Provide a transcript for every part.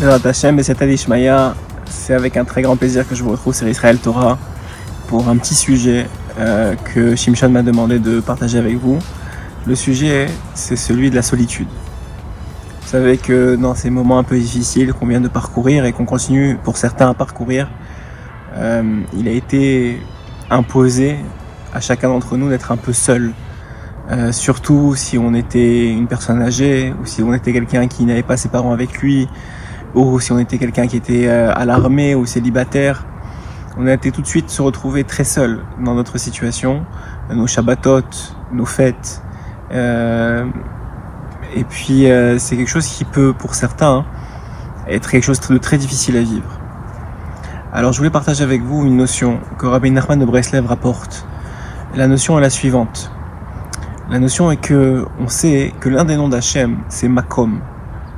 Bezrat Hashem, B'Siyata Dishmaya, c'est avec un très grand plaisir que je vous retrouve sur Israël Torah pour un petit sujet que Shimshon m'a demandé de partager avec vous. Le sujet, c'est celui de la solitude. Vous savez que dans ces moments un peu difficiles qu'on vient de parcourir et qu'on continue pour certains à parcourir, il a été imposé à chacun d'entre nous d'être un peu seul. Surtout si on était une personne âgée, ou si on était quelqu'un qui n'avait pas ses parents avec lui, ou si on était quelqu'un qui était à l'armée ou célibataire. On a été tout de suite se retrouver très seul dans notre situation, nos Shabbatot, nos fêtes. Et puis c'est quelque chose qui peut, pour certains, être quelque chose de très difficile à vivre. Alors je voulais partager avec vous une notion que Rabbi Nachman de Breslev rapporte. La notion est la suivante. La notion est que on sait que l'un des noms d'Hachem, c'est Makom.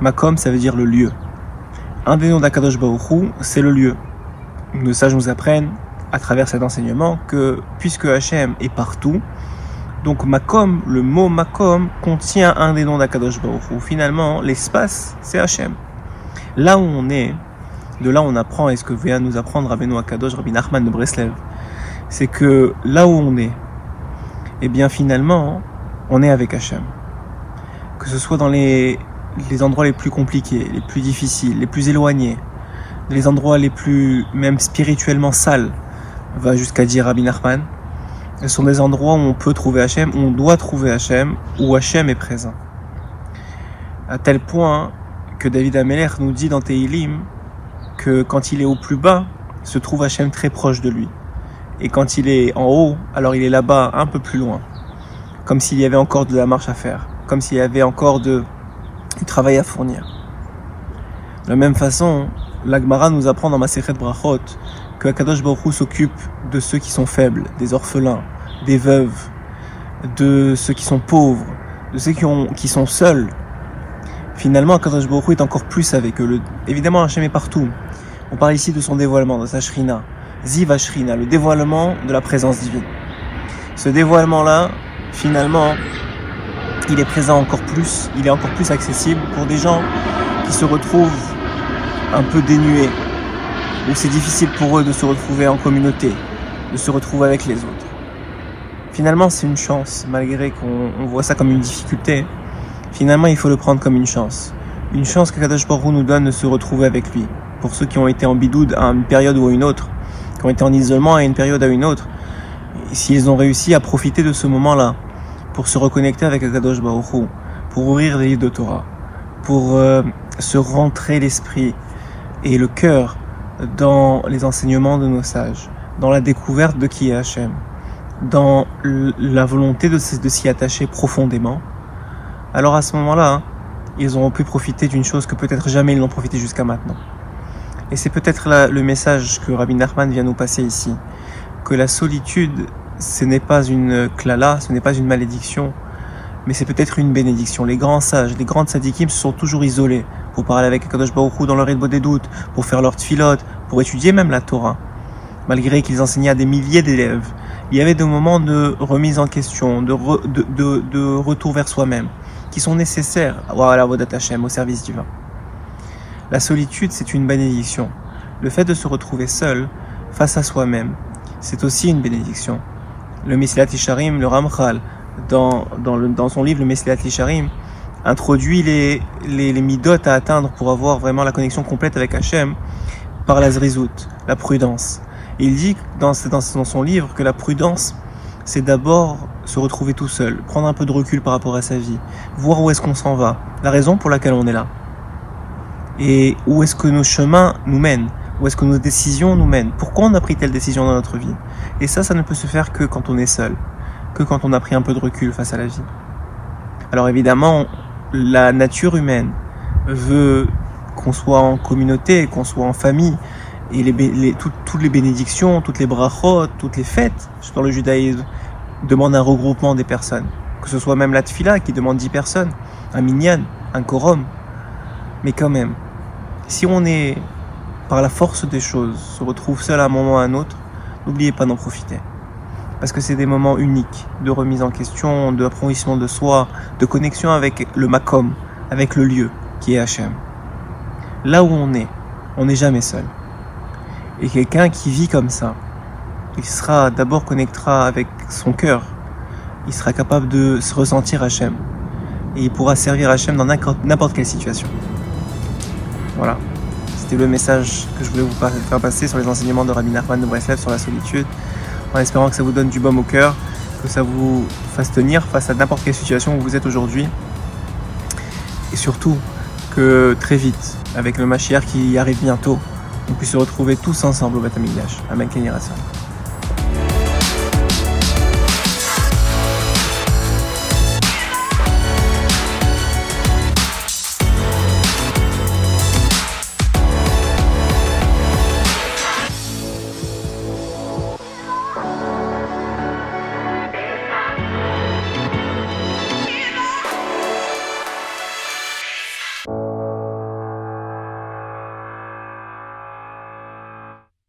Makom, ça veut dire le lieu. Un des noms d'Akadosh Baruch Hu, c'est le lieu. Nos sages nous apprennent, à travers cet enseignement, que puisque Hachem est partout, donc Makom, le mot Makom, contient un des noms d'Akadosh Baruch Hu. Finalement, l'espace, c'est Hachem. Là où on est, de là on apprend, et ce que vient nous apprendre Rabbeinu Akadosh, Rabbi Nachman de Breslev, c'est que là où on est, eh bien finalement, on est avec Hachem. Que ce soit dans les endroits les plus compliqués, les plus difficiles, les plus éloignés, les endroits les plus, même spirituellement sales, va jusqu'à dire Rabbi Nachman, ce sont des endroits où on peut trouver Hachem, où on doit trouver Hachem, où Hachem est présent. À tel point que David Amelech nous dit dans Tehillim que quand il est au plus bas, se trouve Hachem très proche de lui. Et quand il est en haut, alors il est là-bas un peu plus loin. Comme s'il y avait encore de la marche à faire. Comme s'il y avait encore du travail à fournir. De la même façon, la Gemara nous apprend dans Masechet Brachot que Akadosh Baruch Hu s'occupe de ceux qui sont faibles, des orphelins, des veuves, de ceux qui sont pauvres, de ceux qui sont seuls. Finalement, Akadosh Baruch Hu est encore plus avec eux. Évidemment, Hachem est partout. On parle ici de son dévoilement, de sa Shrina. Ziv HaShrina, le dévoilement de la présence divine. Ce dévoilement-là, finalement, il est présent encore plus, il est encore plus accessible pour des gens qui se retrouvent un peu dénués, où c'est difficile pour eux de se retrouver en communauté, de se retrouver avec les autres. Finalement, c'est une chance, malgré qu'on voit ça comme une difficulté. Finalement, il faut le prendre comme une chance. Une chance que Kadosh Baruch Hu nous donne de se retrouver avec lui. Pour ceux qui ont été en bidoud à une période ou à une autre, qui ont été en isolement à une période à une autre, s'ils ont réussi à profiter de ce moment-là, pour se reconnecter avec Akadosh Baruch Hu, pour ouvrir les livres de Torah, pour se rentrer l'esprit et le cœur dans les enseignements de nos sages, dans la découverte de qui est Hachem, dans la volonté de s'y attacher profondément, alors à ce moment-là, ils auront pu profiter d'une chose que peut-être jamais ils n'ont profité jusqu'à maintenant. Et c'est peut-être le message que Rabbi Nachman vient nous passer ici, que la solitude, ce n'est pas une klala, ce n'est pas une malédiction, mais c'est peut-être une bénédiction. Les grands sages, les grandes tzadikim se sont toujours isolés pour parler avec Akadosh Baruch Hu dans leur Hitbodedut des doutes, pour faire leur tfilot, pour étudier même la Torah. Malgré qu'ils enseignaient à des milliers d'élèves, il y avait des moments de remise en question, de retour vers soi-même, qui sont nécessaires à la Avodat Hashem, au service divin. La solitude, c'est une bénédiction. Le fait de se retrouver seul, face à soi-même, c'est aussi une bénédiction. Le Mesilat Yesharim, le Ramchal, dans son livre le Mesilat Yesharim, introduit les midot à atteindre pour avoir vraiment la connexion complète avec Hachem par la zrizout, la prudence. Et il dit dans son livre que la prudence, c'est d'abord se retrouver tout seul, prendre un peu de recul par rapport à sa vie, voir où est-ce qu'on s'en va, la raison pour laquelle on est là. Et où est-ce que nos chemins nous mènent, où est-ce que nos décisions nous mènent, pourquoi on a pris telle décision dans notre vie. Et ça ne peut se faire que quand on est seul, que quand on a pris un peu de recul face à la vie. Alors évidemment, la nature humaine veut qu'on soit en communauté, qu'on soit en famille, et toutes les bénédictions, toutes les brachot, toutes les fêtes dans le judaïsme demandent un regroupement des personnes. Que ce soit même la tfila qui demande 10 personnes, un minyan, un quorum. Mais quand même, si on est, par la force des choses, se retrouve seul à un moment ou à un autre, n'oubliez pas d'en profiter. Parce que c'est des moments uniques de remise en question, d'approfondissement de soi, de connexion avec le makom, avec le lieu qui est Hachem. là où on n'est jamais seul. Et quelqu'un qui vit comme ça, il sera d'abord connectera avec son cœur, il sera capable de se ressentir Hachem, et il pourra servir Hachem dans n'importe quelle situation. Voilà, c'était le message que je voulais vous faire passer sur les enseignements de Rabbi Nachman de Breslev sur la solitude, en espérant que ça vous donne du baume au cœur, que ça vous fasse tenir face à n'importe quelle situation où vous êtes aujourd'hui, et surtout que très vite, avec le Mashiach qui arrive bientôt, on puisse se retrouver tous ensemble au Beth Amikdash. Amen, Ken Yiratzon.